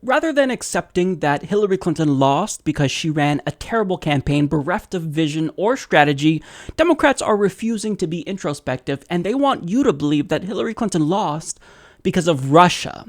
rather than accepting that Hillary Clinton lost because she ran a terrible campaign bereft of vision or strategy, Democrats are refusing to be introspective, and they want you to believe that Hillary Clinton lost because of Russia.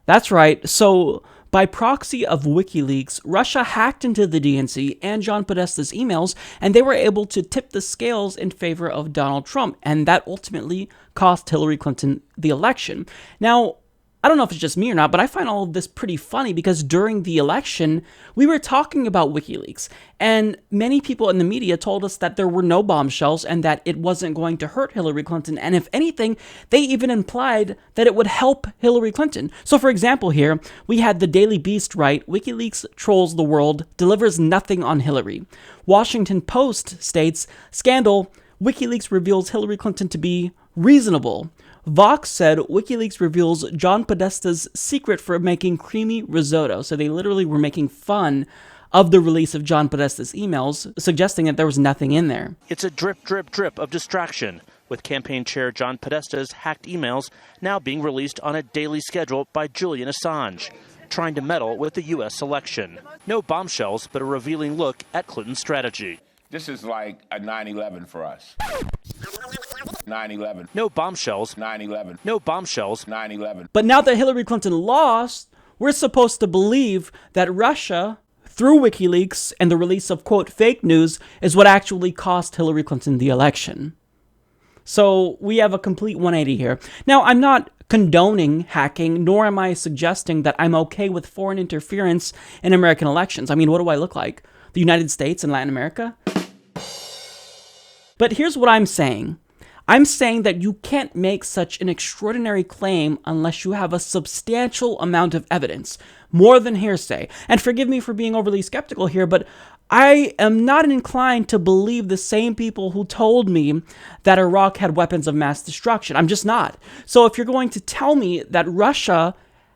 That's right. So, by proxy of WikiLeaks, Russia hacked into the DNC and John Podesta's emails, and they were able to tip the scales in favor of Donald Trump, and that ultimately cost Hillary Clinton the election. Now, I don't know if it's just me or not, but I find all of this pretty funny because during the election, we were talking about WikiLeaks, and many people in the media told us that there were no bombshells and that it wasn't going to hurt Hillary Clinton, and if anything, they even implied that it would help Hillary Clinton. So for example here, we had the Daily Beast write, WikiLeaks trolls the world, delivers nothing on Hillary. Washington Post states, scandal, WikiLeaks reveals Hillary Clinton to be reasonable. Vox said WikiLeaks reveals John Podesta's secret for making creamy risotto. So they literally were making fun of the release of John Podesta's emails, suggesting that there was nothing in there. It's a drip, drip, drip of distraction, with campaign chair John Podesta's hacked emails now being released on a daily schedule by Julian Assange, trying to meddle with the U.S. election. No bombshells, but a revealing look at Clinton's strategy. This is like a 9/11 for us. 9/11. No bombshells. 9/11. No bombshells. 9/11. But now that Hillary Clinton lost, we're supposed to believe that Russia, through WikiLeaks and the release of, quote, fake news, is what actually cost Hillary Clinton the election. So we have a complete 180 here. Now, I'm not condoning hacking, nor am I suggesting that I'm okay with foreign interference in American elections. I mean, what do I look like? The United States and Latin America? But here's what I'm saying. I'm saying that you can't make such an extraordinary claim unless you have a substantial amount of evidence, more than hearsay. And forgive me for being overly skeptical here, but I am not inclined to believe the same people who told me that Iraq had weapons of mass destruction. I'm just not. So if you're going to tell me that Russia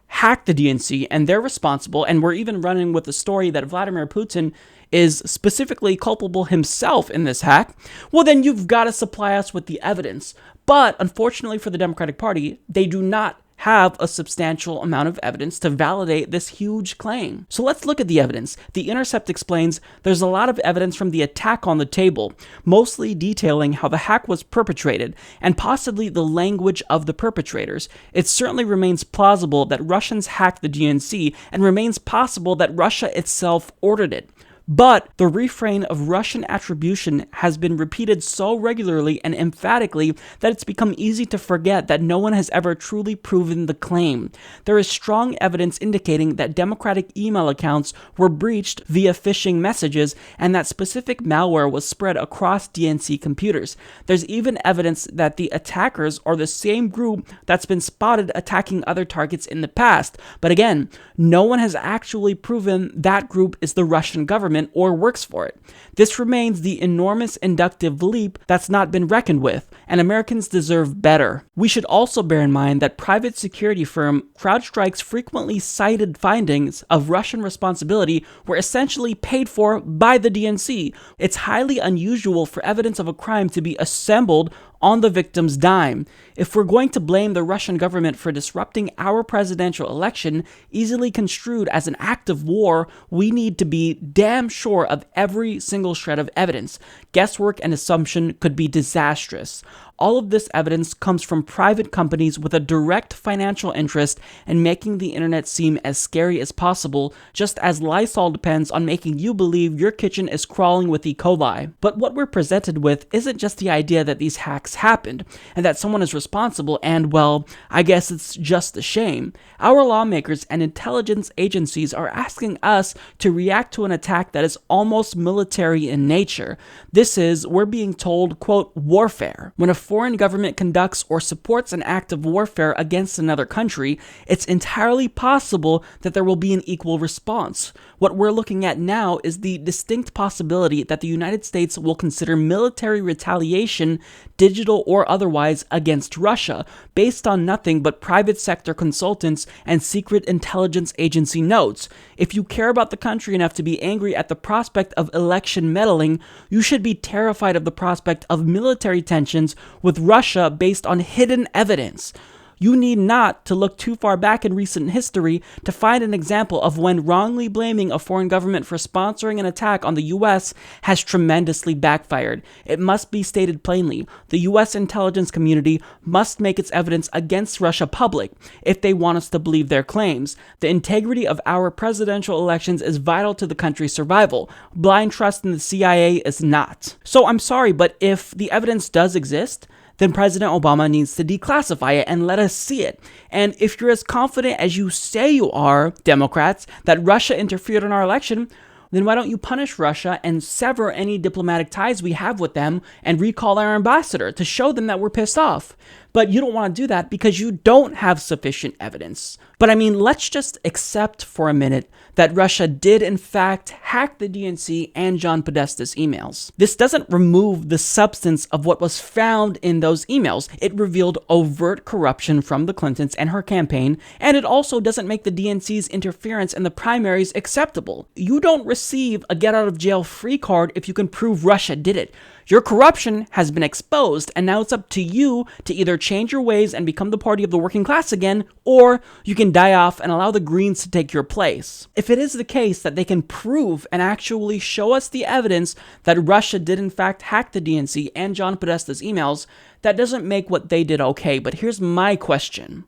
hacked the DNC and they're responsible, and we're even running with the story that Vladimir Putin is specifically culpable himself in this hack, well then you've got to supply us with the evidence. But unfortunately for the Democratic Party, they do not have a substantial amount of evidence to validate this huge claim. So let's look at the evidence. The Intercept explains there's a lot of evidence from the attack on the table, mostly detailing how the hack was perpetrated and possibly the language of the perpetrators. It certainly remains plausible that Russians hacked the DNC and remains possible that Russia itself ordered it. But the refrain of Russian attribution has been repeated so regularly and emphatically that it's become easy to forget that no one has ever truly proven the claim. There is strong evidence indicating that Democratic email accounts were breached via phishing messages and that specific malware was spread across DNC computers. There's even evidence that the attackers are the same group that's been spotted attacking other targets in the past. But again, no one has actually proven that group is the Russian government or works for it. This remains the enormous inductive leap that's not been reckoned with, and Americans deserve better. We should also bear in mind that private security firm CrowdStrike's frequently cited findings of Russian responsibility were essentially paid for by the DNC. It's highly unusual for evidence of a crime to be assembled on the victim's dime. If we're going to blame the Russian government for disrupting our presidential election, easily construed as an act of war, we need to be damn sure of every single shred of evidence. Guesswork and assumption could be disastrous. All of this evidence comes from private companies with a direct financial interest in making the internet seem as scary as possible, just as Lysol depends on making you believe your kitchen is crawling with E. coli. But what we're presented with isn't just the idea that these hacks happened, and that someone is responsible, and well, I guess it's just a shame. Our lawmakers and intelligence agencies are asking us to react to an attack that is almost military in nature. This is, we're being told, quote, warfare. When a foreign government conducts or supports an act of warfare against another country, it's entirely possible that there will be an equal response. What we're looking at now is the distinct possibility that the United States will consider military retaliation, digital or otherwise, against Russia, based on nothing but private sector consultants and secret intelligence agency notes. If you care about the country enough to be angry at the prospect of election meddling, you should be terrified of the prospect of military tensions with Russia based on hidden evidence. You need not to look too far back in recent history to find an example of when wrongly blaming a foreign government for sponsoring an attack on the US has tremendously backfired. It must be stated plainly, the US intelligence community must make its evidence against Russia public if they want us to believe their claims. The integrity of our presidential elections is vital to the country's survival. Blind trust in the CIA is not. So I'm sorry, but if the evidence does exist, then President Obama needs to declassify it and let us see it. And if you're as confident as you say you are, Democrats, that Russia interfered in our election, then why don't you punish Russia and sever any diplomatic ties we have with them and recall our ambassador to show them that we're pissed off? But you don't want to do that because you don't have sufficient evidence. But I mean, let's just accept for a minute that Russia did in fact hack the DNC and John Podesta's emails. This doesn't remove the substance of what was found in those emails. It revealed overt corruption from the Clintons and her campaign, and it also doesn't make the DNC's interference in the primaries acceptable. You don't receive a get-out-of-jail-free card if you can prove Russia did it. Your corruption has been exposed, and now it's up to you to either change your ways and become the party of the working class again, or you can die off and allow the Greens to take your place. If it is the case that they can prove and actually show us the evidence that Russia did in fact hack the DNC and John Podesta's emails, that doesn't make what they did okay. But here's my question.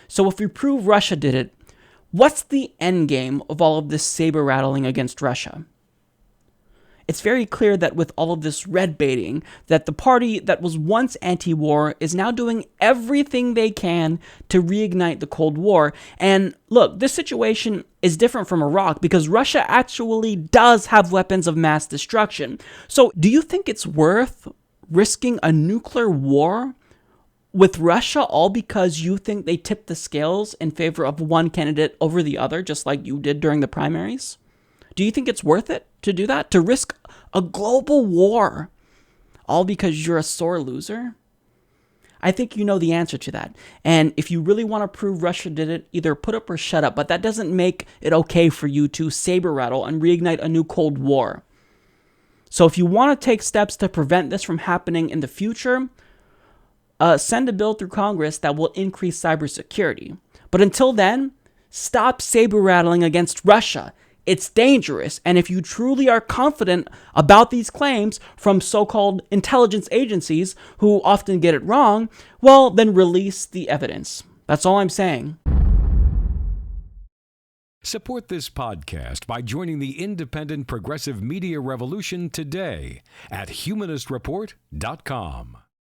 So if we prove Russia did it, what's the end game of all of this saber rattling against Russia? It's very clear that with all of this red baiting, that the party that was once anti-war is now doing everything they can to reignite the Cold War. And look, this situation is different from Iraq because Russia actually does have weapons of mass destruction. So do you think it's worth risking a nuclear war with Russia all because you think they tipped the scales in favor of one candidate over the other, just like you did during the primaries? Do you think it's worth it to do that? To risk a global war all because you're a sore loser? I think you know the answer to that. And if you really want to prove Russia did it, either put up or shut up. But that doesn't make it okay for you to saber rattle and reignite a new Cold War. So if you want to take steps to prevent this from happening in the future, send a bill through Congress that will increase cybersecurity. But until then, stop saber rattling against Russia. It's dangerous, and if you truly are confident about these claims from so-called intelligence agencies who often get it wrong, well, then release the evidence. That's all I'm saying. Support this podcast by joining the independent progressive media revolution today at humanistreport.com.